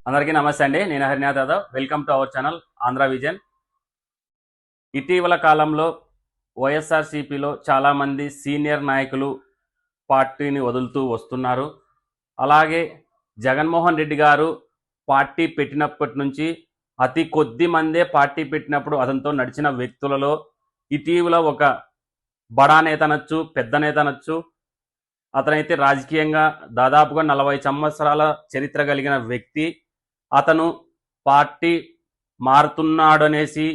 అందరికీ నమస్తే అండి. నేను Harinath Yadav. Welcome to our channel Andhra vision. ఇటీవల కాలంలో వైఎస్ఆర్సీపీలో చాలామంది సీనియర్ నాయకులు పార్టీని వదులుతూ వస్తున్నారు. అలాగే జగన్మోహన్ రెడ్డి గారు పార్టీ పెట్టినప్పటి నుంచి అతి కొద్ది మందే పార్టీ పెట్టినప్పుడు అతనితో నడిచిన వ్యక్తులలో ఇటీవల ఒక బడా నేత అనొచ్చు, పెద్ద నేత అనొచ్చు, అతనైతే రాజకీయంగా దాదాపుగా 40 సంవత్సరాల చరిత్ర కలిగిన వ్యక్తి. అతను పార్టీ మారుతున్నాడనేసి,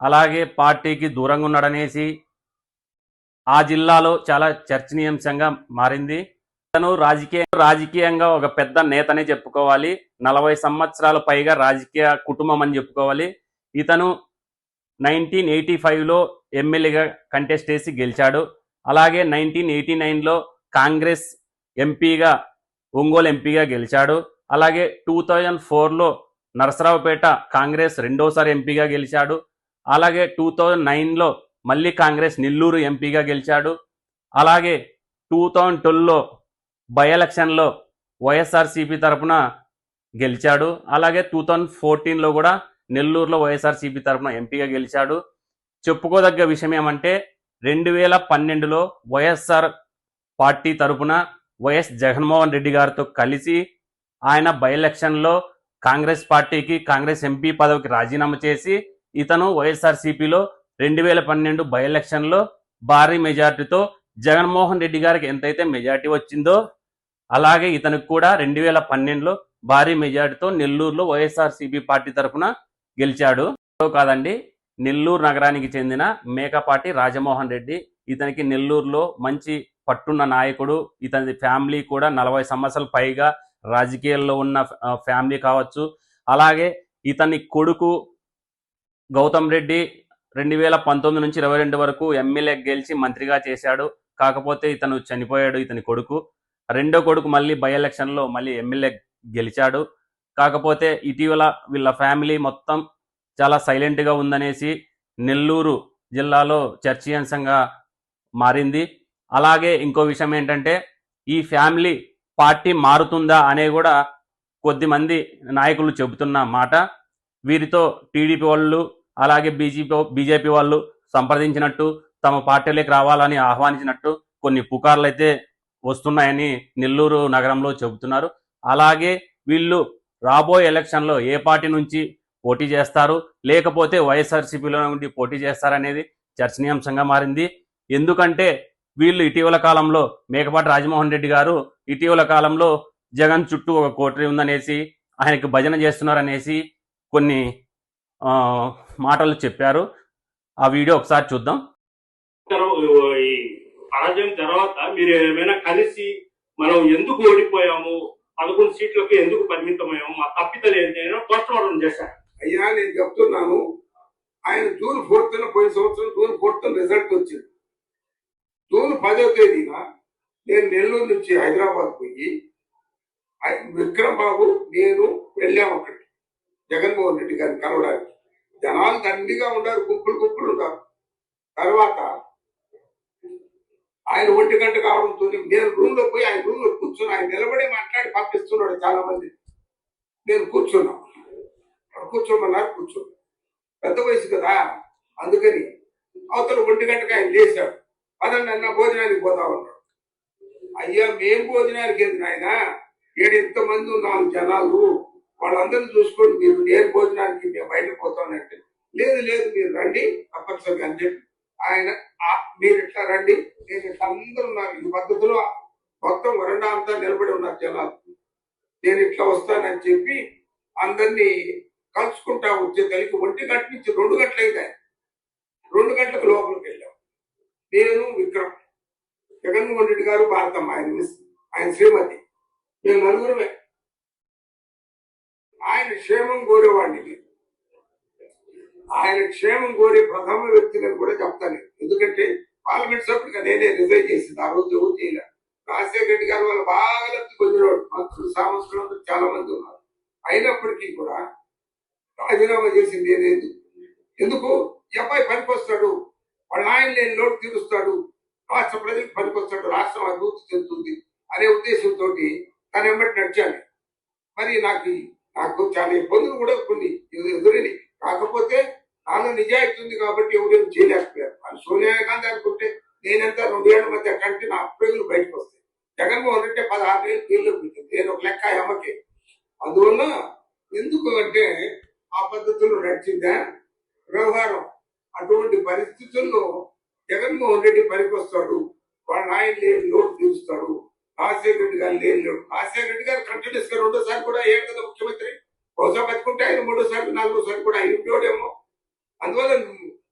అలాగే పార్టీకి దూరంగా ఉన్నాడనేసి ఆ జిల్లాలో చాలా చర్చనీయాంశంగా మారింది. అతను రాజకీయంగా ఒక పెద్ద నేతనే చెప్పుకోవాలి. 40 సంవత్సరాల పైగా రాజకీయ కుటుంబం అని చెప్పుకోవాలి. ఇతను 1985లో ఎమ్మెల్యేగా కంటెస్ట్ చేసి గెలిచాడు. అలాగే 1989లో కాంగ్రెస్ ఎంపీగా, ఒంగోలు ఎంపీగా గెలిచాడు. అలాగే 2004లో నరసరావుపేట కాంగ్రెస్ రెండోసారి ఎంపీగా గెలిచాడు. అలాగే 2009లో మళ్ళీ కాంగ్రెస్ నెల్లూరు ఎంపీగా గెలిచాడు. అలాగే 2012లో బై ఎలక్షన్లో వైఎస్ఆర్సీపీ తరఫున గెలిచాడు. అలాగే 2014లో కూడా నెల్లూరులో వైఎస్ఆర్సీపీ తరఫున ఎంపీగా గెలిచాడు. చెప్పుకోదగ్గ విషయం ఏమంటే 2012లో వైఎస్ఆర్ పార్టీ తరఫున వైఎస్ జగన్మోహన్ రెడ్డి గారితో కలిసి ఆయన బై ఎలక్షన్లో కాంగ్రెస్ పార్టీకి, కాంగ్రెస్ ఎంపీ పదవికి రాజీనామా చేసి ఇతను వైఎస్ఆర్సీపీలో 2012 బై ఎలక్షన్లో భారీ మెజార్టీతో జగన్మోహన్ రెడ్డి గారికి ఎంతైతే మెజార్టీ వచ్చిందో అలాగే ఇతనికి కూడా 2012లో భారీ మెజార్టీతో నెల్లూరులో వైఎస్ఆర్సీపీ పార్టీ తరఫున గెలిచాడు. కాదండి, నెల్లూరు నగరానికి చెందిన మేకపాటి రాజమోహన్ రెడ్డి. ఇతనికి నెల్లూరులో మంచి పట్టున్న నాయకుడు. ఇతని ఫ్యామిలీ కూడా 40 సంవత్సరాల పైగా రాజకీయాల్లో ఉన్న ఫ్యామిలీ కావచ్చు. అలాగే ఇతని కొడుకు గౌతమ్ రెడ్డి 2019 నుంచి 22 వరకు ఎమ్మెల్యే గెలిచి మంత్రిగా చేశాడు. కాకపోతే ఇతను చనిపోయాడు. ఇతని కొడుకు, రెండో కొడుకు మళ్ళీ బై ఎలక్షన్లో మళ్ళీ ఎమ్మెల్యే గెలిచాడు. కాకపోతే ఇటీవల వీళ్ళ ఫ్యామిలీ మొత్తం చాలా సైలెంట్గా ఉందనేసి నెల్లూరు జిల్లాలో చర్చనీయాంశంగా మారింది. అలాగే ఇంకో విషయం ఏంటంటే ఈ ఫ్యామిలీ పార్టీ మారుతుందా అనే కూడా కొద్దిమంది నాయకులు చెబుతున్న మాట. వీరితో టీడీపీ వాళ్ళు, అలాగే బీజేపీ వాళ్ళు సంప్రదించినట్టు, తమ పార్టీలోకి రావాలని ఆహ్వానించినట్టు కొన్ని పుకార్లు అయితే వస్తున్నాయని నెల్లూరు నగరంలో చెబుతున్నారు. అలాగే వీళ్ళు రాబోయే ఎలక్షన్లో ఏ పార్టీ నుంచి పోటీ చేస్తారు, లేకపోతే వైఎస్ఆర్సీపీలో నుండి పోటీ చేస్తారనేది చర్చనీయాంశంగా మారింది. ఎందుకంటే వీళ్ళు ఇటీవల కాలంలో, మేకపాటి రాజమోహన్ రెడ్డి గారు ఇటీవల కాలంలో జగన్ చుట్టూ ఒక కోటరీ ఉందనేసి, ఆయనకు భజన చేస్తున్నారనేసి కొన్ని మాటలు చెప్పారు. ఆ వీడియో ఒకసారి చూద్దాం. ఈ పరాజయం తర్వాత మీరు ఏమైనా కలిసి మనం ఎందుకు ఓడిపోయాము, 11 సీట్లకు ఎందుకు పరిమితమయ్యాము, మా తప్పిదలు ఏంటి పోస్ట్ మార్టం చేశారు. అయ్యా నేను చెప్తున్నాను, ఆయన జూన్ 4th పోయిన సంవత్సరం జూన్ 4th రిజల్ట్ వచ్చింది. జూన్ 10వ తేదీన నేను నెల్లూరు నుంచి హైదరాబాద్ పోయి విక్రమ్ బాబు నేను వెళ్ళాము అక్కడికి జగన్మోహన్ రెడ్డి గారిని కలవడానికి. జనాలు దండిగా ఉన్నారు, గుంపులు ఉన్నారు. తర్వాత ఆయన 1 గంట కావడంతో నేను రూమ్ లో పోయి ఆయన రూమ్ లో కూర్చుని ఆయన నిలబడి మాట్లాడి పంపిస్తున్నాడు చాలా మంది. నేను కూర్చోమన్నారు, కూర్చున్నా. పెద్ద వయసు కదా, అందుకని అవతల 1 గంటకు ఆయన లేచాడు. అదన్నా అన్న భోజనానికి పోతా ఉన్నాడు. అయ్యా మేం భోజనానికి ఏంది నాయన, 7 మంది ఉన్నాం జనాలు, వాళ్ళందరినీ చూసుకొని మీరు నేను భోజనానికి మేము బయటకు పోతానంటే, లేదు మీరు రండి తప్పనిసరిగా అని చెప్పి ఆయన, మీరు ఇట్లా రండి, నేను ఇట్లా అందరూ ఉన్నారు ఈ పద్ధతిలో మొత్తం వరండా అంతా నిలబడి ఉన్నారు జనాలు, నేను ఇట్లా వస్తానని చెప్పి అందరినీ కలుసుకుంటా వచ్చే తల్లికి 1 గంట నుంచి 2 గంటలు అయితే 2 గంటలకు లోపలికి వెళ్ళాం. నేను విక్రమ్, జగన్మోహన్ రెడ్డి గారు, భారతమ్మ ఆయన శ్రీమతి, మేము నలుగురమే. ఆయన క్షేమం కోరేవాడిని, ఆయన క్షేమం కోరే ప్రథమ వ్యక్తిని కూడా చెప్తాను. ఎందుకంటే పార్లమెంట్ సభ్యుడిగా నేనే రిజైన్ చేసింది. ఆ రోజు ఎవరు చేయలే. రాజశేఖర రెడ్డి గారు వాళ్ళు బాగా లబ్ధి పొందినవాడు, మంత్రులు సామస్కులు చాలా మంది ఉన్నారు. అయినప్పటికీ కూడా రాజీనామా చేసింది నేనేది. ఎందుకు? ఈ అబ్బాయి పనికొస్తాడు, వాళ్ళ ఆయన లేని లోటు తీరుస్తాడు, రాష్ట్ర ప్రజలకు పనికొస్తాడు, రాష్ట్రం అభివృద్ధి చెందుతుంది అనే ఉద్దేశంతో తను ఎమ్మటి నడిచాను. మరి నాకు నాకు చాలా ఇబ్బందులు కూడా కొన్ని ఎదురైనాయి. కాకపోతే నాలో నిజాయితీ ఉంది కాబట్టి ఎవరేం చేయలేకపోయారు. వాళ్ళు సోనియా గాంధీ అనుకుంటే నేనెంత 2 ఏళ్ల మధ్య కంటే నా అప్రయోజులు బయటకు వస్తాయి. జగన్మోహన్ రెడ్డి 16 ఏళ్ళు జైల్లో పెట్టింది. నేను ఒక లెక్క అమ్మకి. అందువల్ల ఎందుకు అంటే ఆ పద్ధతుల్లో నడిచిందా వ్యవహారం. అటువంటి పరిస్థితుల్లో జగన్మోహన్ రెడ్డి పనికొస్తాడు. వాళ్ళ ఆయన లేని లోటు తీరుస్తాడు. రాజశేఖర రెడ్డి గారు లేని లోటు. రాజశేఖర రెడ్డి గారు కంటిన్యూస్ గా 2వ సారి కూడా అయ్యాడు కదా ముఖ్యమంత్రి. బహుశా బతుకుంటే ఆయన 3వ సారి 4వ సారి కూడా అయి ఉండేవాడేమో. అందువల్ల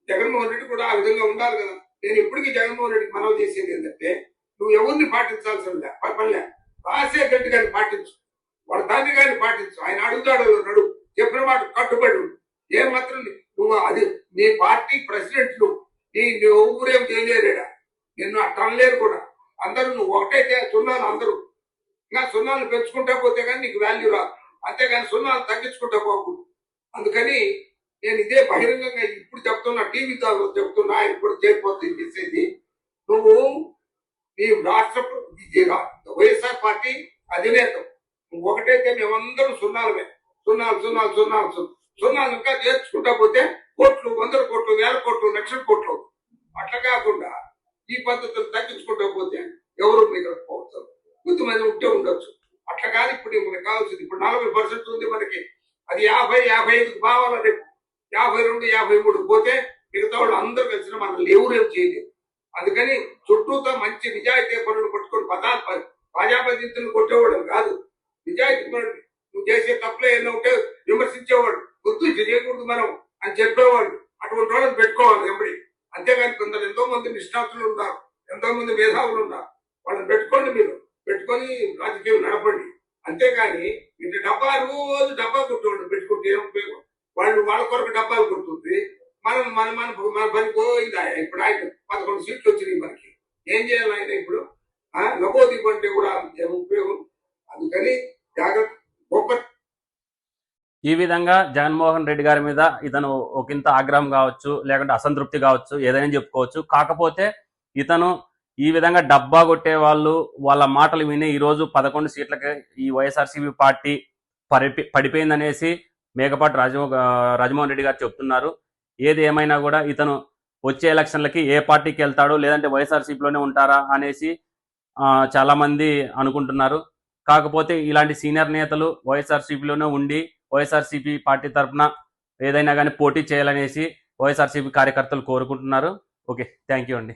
జగన్మోహన్ రెడ్డి కూడా ఆ విధంగా ఉండాలి కదా. నేను ఇప్పటికీ జగన్మోహన్ రెడ్డికి మనవి చేసేది ఏంటంటే నువ్వు ఎవరిని పాటించాల్సిందే పనిలే. రాజశేఖర రెడ్డి గారిని పాటించు, వాళ్ళ తండ్రి గారిని పాటించు. ఆయన అడుగుతాడు నడు, చెప్పిన మాట కట్టుబడి. ఏ మాత్రం నువ్వు అది నీ పార్టీ ప్రెసిడెంట్ నువ్వు ఊరేం చేయలేడా, నిన్ను అట్టనలేరు కూడా. అందరూ నువ్వు ఒకటైతే సున్నాలు అందరూ ఇంకా సున్నాలు పెంచుకుంటా పోతే కానీ నీకు వాల్యూ రాదు. అంతేగాని సున్నాలు తగ్గించుకుంటా పోకూడదు. అందుకని నేను ఇదే బహిరంగంగా ఇప్పుడు చెప్తున్నా, టీవీ ద్వారా చెప్తున్నా, ఇప్పుడు చేరిపోతుంది చేసేది. నువ్వు నీ రాష్ట్ర వైఎస్ఆర్ పార్టీ అధినేత నువ్వు ఒకటైతే మేమందరం సున్నాలమే. సున్నాలు ఇంకా చేర్చుకుంటా పోతే కోట్లు, 100 కోట్లు, 1000 కోట్లు, లక్షల కోట్లు. అట్లా కాకుండా ఈ పద్ధతులు తగ్గించుకుంటా పోతే ఎవరు మిగలకపోవచ్చు. కొంతమంది ఉంటే ఉండొచ్చు. అట్లా కాదు ఇప్పుడు మనకు కావాల్సింది. ఇప్పుడు 40% ఉంది మనకి. అది 50-55కు కావాలా రేపు. 52-53 పోతే మిగతా వాళ్ళు అందరూ కలిసిన మనం ఎవరేం చేయలేదు. అందుకని చుట్టూతో మంచి నిజాయితీ పనులు పట్టుకొని ప్రజాప్రతినిధులు కొట్టేవాడు కాదు. నిజాయితీ పనులు నువ్వు చేసే తప్పులే ఎన్నో ఉంటే విమర్శించేవాడు. గుర్తు చేయకూడదు మనం అని చెప్పేవాళ్ళు. అటువంటి వాళ్ళని పెట్టుకోవాలి ఎంబడి. అంతేగాని కొందరు ఎంతో మంది నిష్ణాతులు ఉన్నారు, ఎంతో మంది మేధావులు ఉన్నారు. వాళ్ళని పెట్టుకోండి, మీరు పెట్టుకొని రాజకీయం నడపండి. అంతేగాని ఇంత రోజు డబ్బా కొట్టేవాళ్ళు పెట్టుకుంటే ఏం ఉపయోగం? వాళ్ళు వాళ్ళ కొరకు డబ్బాలు కొడుతుంది. మన పని పోయిందా? ఇప్పుడు ఆయన 11 సీట్లు వచ్చినాయి మనకి. ఏం చేయాలి ఆయన ఇప్పుడు? లబోదీప్ అంటే కూడా ఏం ఉపయోగం? అందుకని జాగ్రత్త. గొప్ప ఈ విధంగా జగన్మోహన్ రెడ్డి గారి మీద ఇతను ఒకంత ఆగ్రహం కావచ్చు, లేకుంటే అసంతృప్తి కావచ్చు, ఏదైనా చెప్పుకోవచ్చు. కాకపోతే ఇతను ఈ విధంగా డబ్బా కొట్టే వాళ్ళ మాటలు విని ఈరోజు 11 సీట్లకి ఈ వైఎస్ఆర్సీపీ పార్టీ పడిపోయిందనేసి మేకపాటి రాజమోహన్ రెడ్డి గారు చెప్తున్నారు. ఏది ఏమైనా కూడా ఇతను వచ్చే ఎలక్షన్లకి ఏ పార్టీకి వెళ్తాడో, లేదంటే వైఎస్ఆర్సీపీలోనే ఉంటారా అనేసి చాలా మంది అనుకుంటున్నారు. కాకపోతే ఇలాంటి సీనియర్ నేతలు వైఎస్ఆర్సీపీలోనే ఉండి వైఎస్ఆర్సీపీ పార్టీ తరఫున ఏదైనా కానీ పోటీ చేయాలనేసి వైఎస్ఆర్సీపీ కార్యకర్తలు కోరుకుంటున్నారు. ఓకే, థ్యాంక్ యూ అండి.